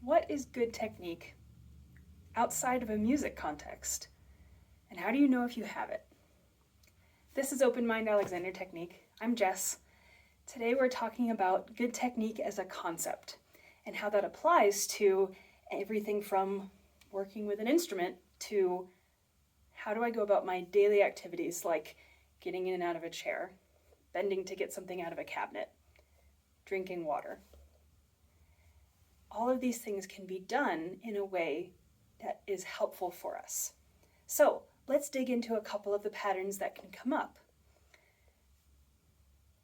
what is good technique outside of a music context? And how do you know if you have it? This is Open Mind Alexander Technique. I'm Jess. Today we're talking about good technique as a concept and how that applies to everything from working with an instrument to how do I go about my daily activities like getting in and out of a chair, bending to get something out of a cabinet, drinking water. All of these things can be done in a way that is helpful for us. So let's dig into a couple of the patterns that can come up.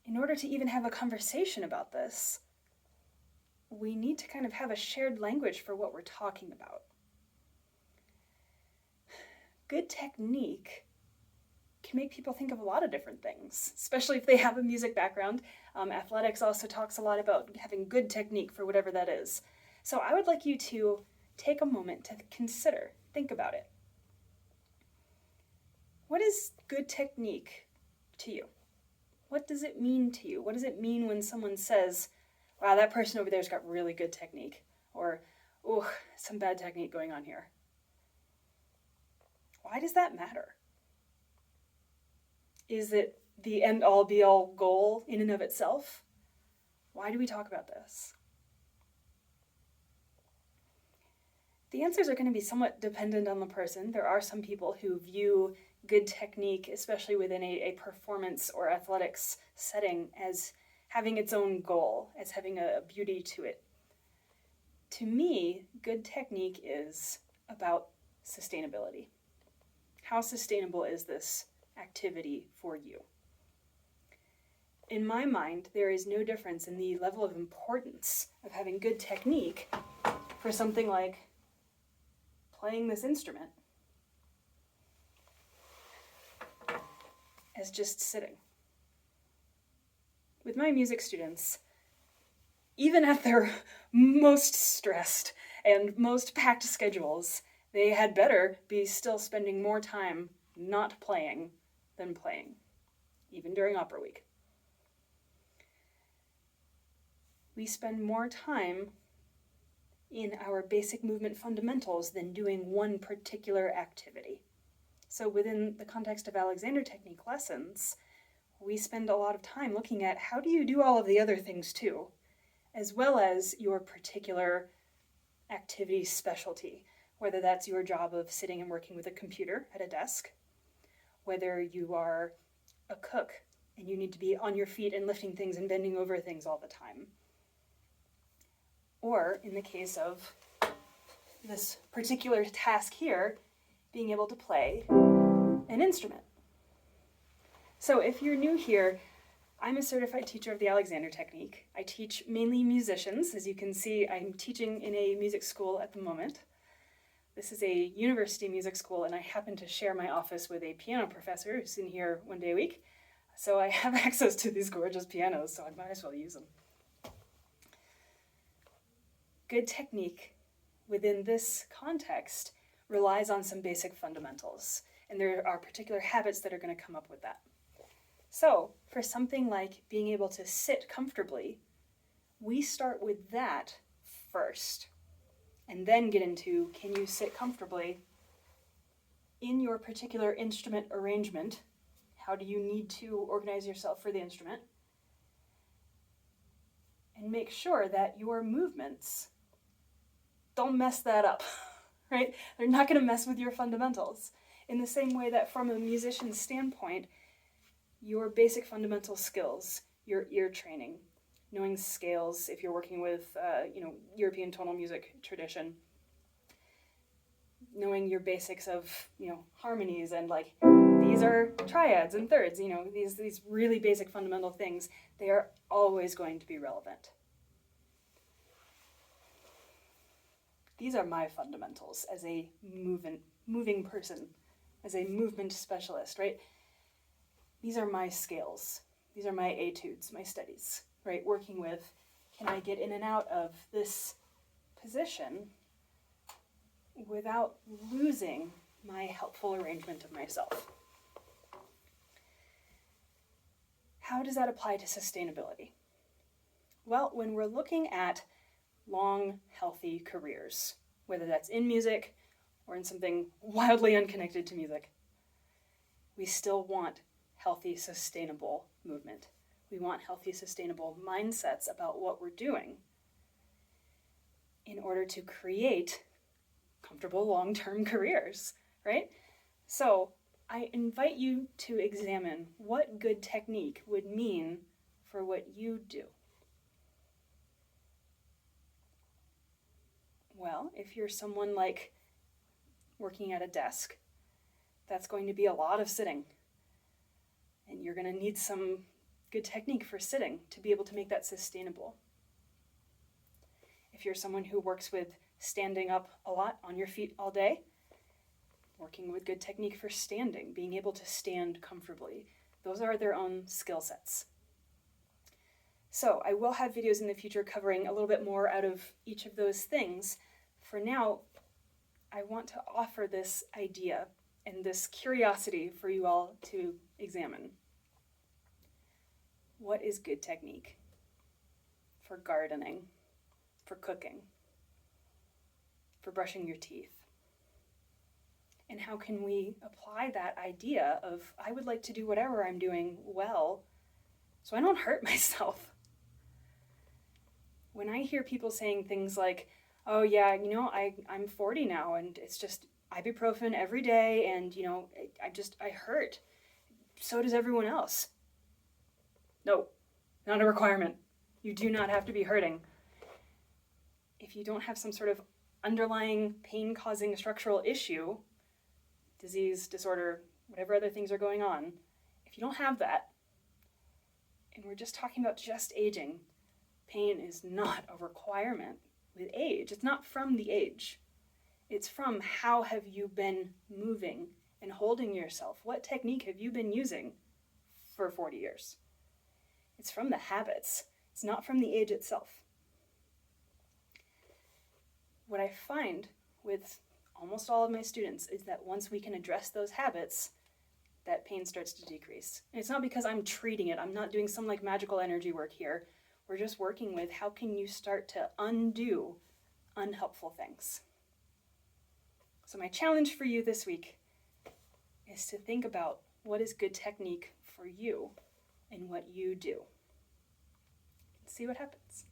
In order to even have a conversation about this, we need to kind of have a shared language for what we're talking about. Good technique can make people think of a lot of different things, especially if they have a music background. Athletics also talks a lot about having good technique for whatever that is. So I would like you to take a moment to consider, think about it. What is good technique to you? What does it mean to you? What does it mean when someone says, wow, that person over there's got really good technique? Or, oh, some bad technique going on here. Why does that matter? Is it the end-all be-all goal in and of itself? Why do we talk about this? The answers are going to be somewhat dependent on the person. There are some people who view good technique, especially within a performance or athletics setting, as having its own goal, as having a beauty to it. To me, good technique is about sustainability. How sustainable is this activity for you? In my mind, there is no difference in the level of importance of having good technique for something like playing this instrument as just sitting. With my music students, even at their most stressed and most packed schedules, they had better be still spending more time not playing than playing, even during opera week. We spend more time in our basic movement fundamentals than doing one particular activity. So within the context of Alexander Technique lessons, we spend a lot of time looking at how do you do all of the other things too, as well as your particular activity specialty, whether that's your job of sitting and working with a computer at a desk, whether you are a cook and you need to be on your feet and lifting things and bending over things all the time. Or in the case of this particular task here, being able to play an instrument. So if you're new here, I'm a certified teacher of the Alexander Technique. I teach mainly musicians. As you can see, I'm teaching in a music school at the moment. This is a university music school, and I happen to share my office with a piano professor who's in here one day a week. So I have access to these gorgeous pianos, so I might as well use them. Good technique within this context relies on some basic fundamentals, and there are particular habits that are going to come up with that. So for something like being able to sit comfortably, we start with that first, and then get into, can you sit comfortably in your particular instrument arrangement? How do you need to organize yourself for the instrument? And make sure that your movements don't mess that up, right? They're not going to mess with your fundamentals. In the same way that from a musician's standpoint, your basic fundamental skills, your ear training, knowing scales if you're working with, European tonal music tradition, knowing your basics of, harmonies and like, these are triads and thirds, these really basic fundamental things, they are always going to be relevant. These are my fundamentals as a moving person, as a movement specialist, right? These are my scales. These are my etudes, my studies, right? Working with, can I get in and out of this position without losing my helpful arrangement of myself? How does that apply to sustainability? Well, when we're looking at long, healthy careers, whether that's in music or in something wildly unconnected to music. We still want healthy, sustainable movement. We want healthy, sustainable mindsets about what we're doing in order to create comfortable long-term careers, right? So I invite you to examine what good technique would mean for what you do. Well, if you're someone like working at a desk, that's going to be a lot of sitting. And you're going to need some good technique for sitting to be able to make that sustainable. If you're someone who works with standing up a lot on your feet all day, working with good technique for standing, being able to stand comfortably. Those are their own skill sets. So I will have videos in the future covering a little bit more out of each of those things. For now, I want to offer this idea and this curiosity for you all to examine. What is good technique for gardening, for cooking, for brushing your teeth? And how can we apply that idea of, I would like to do whatever I'm doing well so I don't hurt myself? When I hear people saying things like, oh yeah, I'm 40 now and it's just ibuprofen every day and, I hurt. So does everyone else. No, not a requirement. You do not have to be hurting. If you don't have some sort of underlying pain-causing structural issue, disease, disorder, whatever other things are going on, if you don't have that, and we're just talking about just aging, pain is not a requirement with age. It's not from the age. It's from how have you been moving and holding yourself? What technique have you been using for 40 years? It's from the habits. It's not from the age itself. What I find with almost all of my students is that once we can address those habits, that pain starts to decrease. And it's not because I'm treating it. I'm not doing some magical energy work here. We're just working with how can you start to undo unhelpful things. So my challenge for you this week is to think about what is good technique for you and what you do. See what happens.